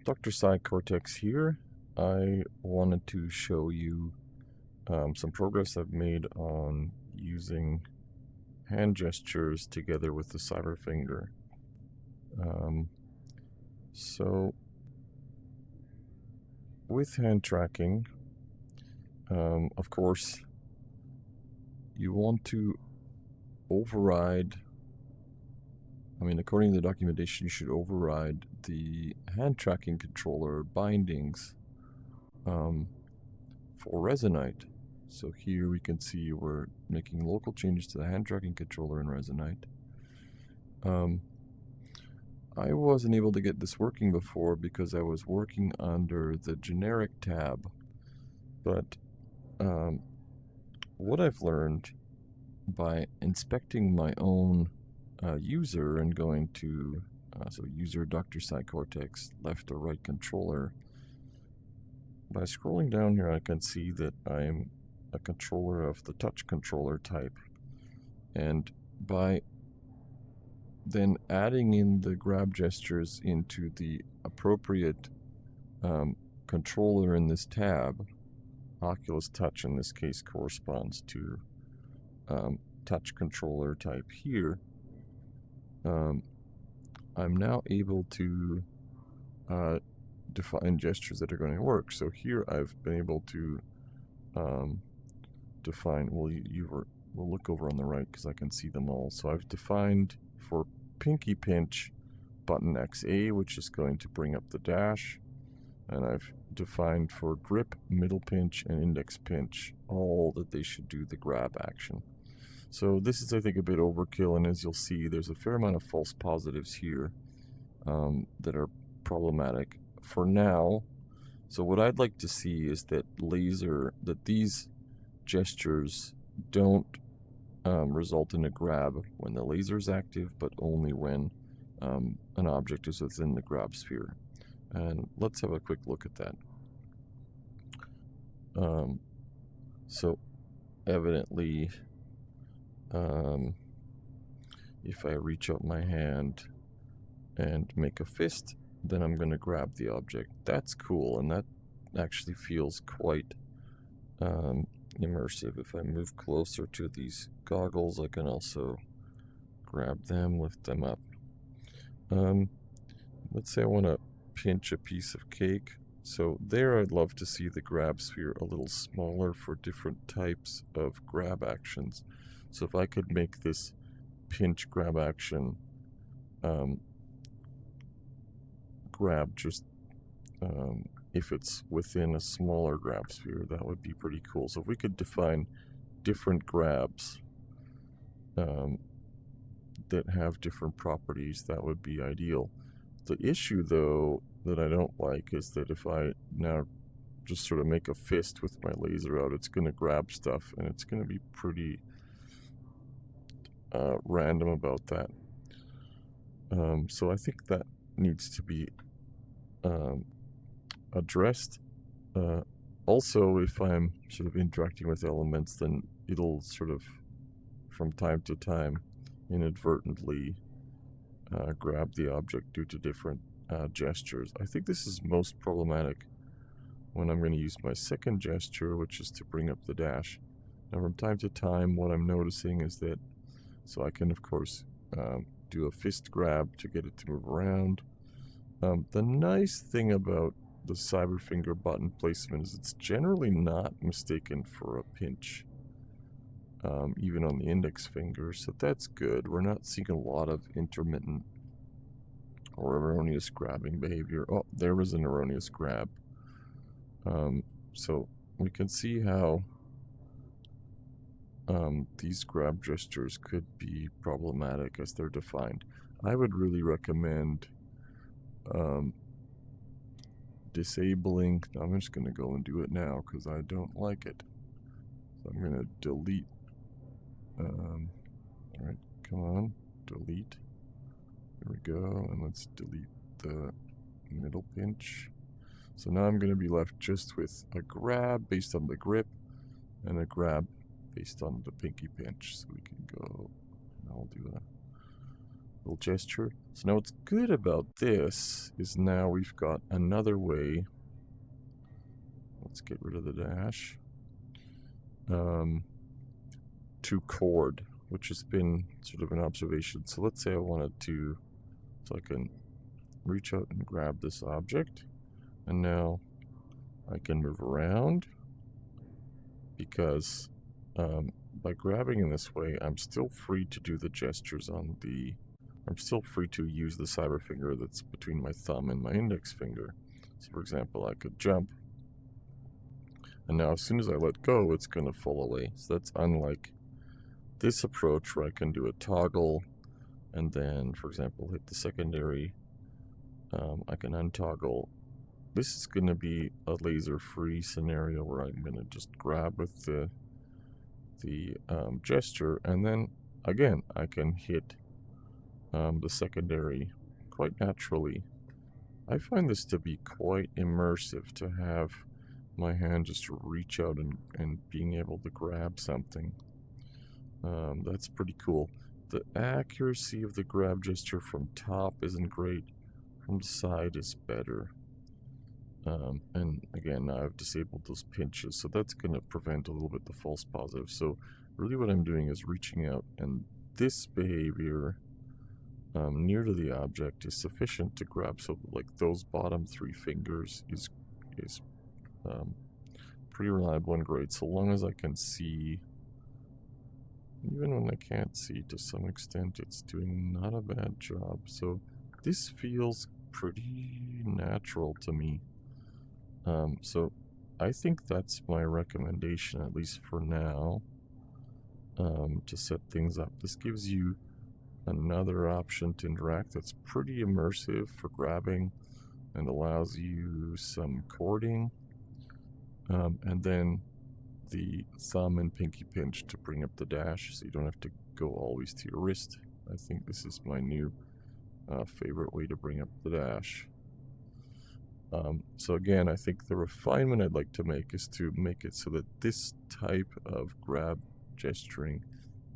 Dr. Cy Cortex here. I wanted to show you some progress I've made on using hand gestures together with the CyberFinger. So with hand tracking, of course, you want to override, according to the documentation, you should override the hand tracking controller bindings for Resonite. So here we can see we're making local changes to the hand tracking controller in Resonite. I wasn't able to get this working before because I was working under the generic tab, but what I've learned by inspecting my own user and going to so user Dr. Cy Cortex left or right controller, by scrolling down here I can see that I'm a controller of the touch controller type, and by then adding in the grab gestures into the appropriate controller in this tab, Oculus Touch in this case corresponds to touch controller type here, I'm now able to define gestures that are going to work. So here I've been able to define, we'll look over on the right because I can see them all. So I've defined for pinky pinch button XA, which is going to bring up the dash, and I've defined for grip, middle pinch, and index pinch all that they should do the grab action. So this is, I think, a bit overkill, and as you'll see, there's a fair amount of false positives here that are problematic for now. So what I'd like to see is that these gestures don't result in a grab when the laser is active, but only when an object is within the grab sphere. And let's have a quick look at that. So evidently, if I reach out my hand and make a fist, then I'm going to grab the object. That's cool, and that actually feels quite immersive. If I move closer to these goggles, I can also grab them, lift them up. Let's say I want to pinch a piece of cake. So there I'd love to see the grab sphere a little smaller for different types of grab actions. So if I could make this pinch grab action grab just if it's within a smaller grab sphere, that would be pretty cool. So if we could define different grabs that have different properties, that would be ideal. The issue, though, that I don't like is that if I now just sort of make a fist with my laser out, it's going to grab stuff, and it's going to be pretty random about that. So I think that needs to be addressed. Also, if I'm sort of interacting with elements, then it'll sort of, from time to time, inadvertently grab the object due to different gestures. I think this is most problematic when I'm going to use my second gesture, which is to bring up the dash. Now, from time to time, what I'm noticing is that, so I can, of course, do a fist grab to get it to move around. The nice thing about the CyberFinger button placement is it's generally not mistaken for a pinch, even on the index finger, so that's good. We're not seeing a lot of intermittent or erroneous grabbing behavior. Oh, there was an erroneous grab. So we can see how these grab gestures could be problematic as they're defined. I would really recommend disabling. I'm just going to go and do it now because I don't like it. So I'm going to delete. Alright, come on, delete. There we go, and let's delete the middle pinch. So now I'm going to be left just with a grab based on the grip and a grab based on the pinky pinch. So we can go, I'll do little gesture. So now what's good about this is now we've got another way. Let's get rid of the dash. To chord, which has been sort of an observation. So let's say I wanted to, so I can reach out and grab this object, and now I can move around because by grabbing in this way, I'm still free to do the gestures on the, I'm still free to use the CyberFinger that's between my thumb and my index finger. So for example, I could jump, and now as soon as I let go, it's going to fall away. So that's unlike this approach where I can do a toggle and then, for example, hit the secondary. I can untoggle. This is going to be a laser-free scenario where I'm going to just grab with the gesture, and then again I can hit the secondary quite naturally. I find this to be quite immersive, to have my hand just reach out and being able to grab something. That's pretty cool. The accuracy of the grab gesture from top isn't great. From the side is better. And again, now I've disabled those pinches, so that's going to prevent a little bit the false positive. So really what I'm doing is reaching out, and this behavior near to the object is sufficient to grab. So like those bottom 3 fingers is pretty reliable and great, so long as I can see. Even when I can't see, to some extent, it's doing not a bad job. So this feels pretty natural to me. So I think that's my recommendation, at least for now, to set things up. This gives you another option to interact that's pretty immersive for grabbing and allows you some chording. And then the thumb and pinky pinch to bring up the dash, so you don't have to go always to your wrist. I think this is my new favorite way to bring up the dash. So again, I think the refinement I'd like to make is to make it so that this type of grab gesturing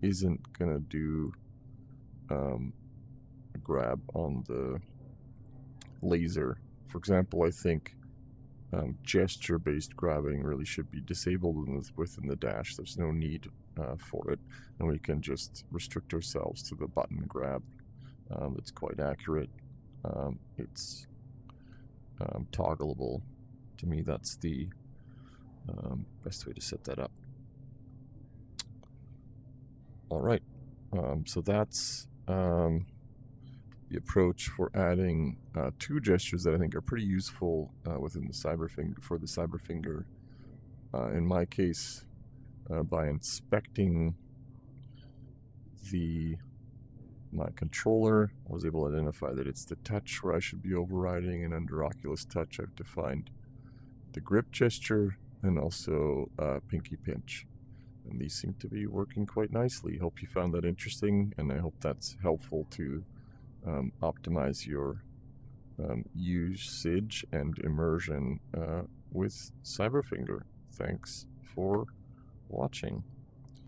isn't going to do a grab on the laser. For example, I think gesture-based grabbing really should be disabled within the dash. There's no need for it, and we can just restrict ourselves to the button grab. It's quite accurate. It's toggleable. To me, that's the best way to set that up. All right, so that's the approach for adding 2 gestures that I think are pretty useful within the CyberFinger, for the CyberFinger. In my case, by inspecting my controller, I was able to identify that it's the touch where I should be overriding, and under Oculus Touch I've defined the grip gesture and also pinky pinch. And these seem to be working quite nicely. Hope you found that interesting, and I hope that's helpful to optimize your usage and immersion with CyberFinger. Thanks for watching.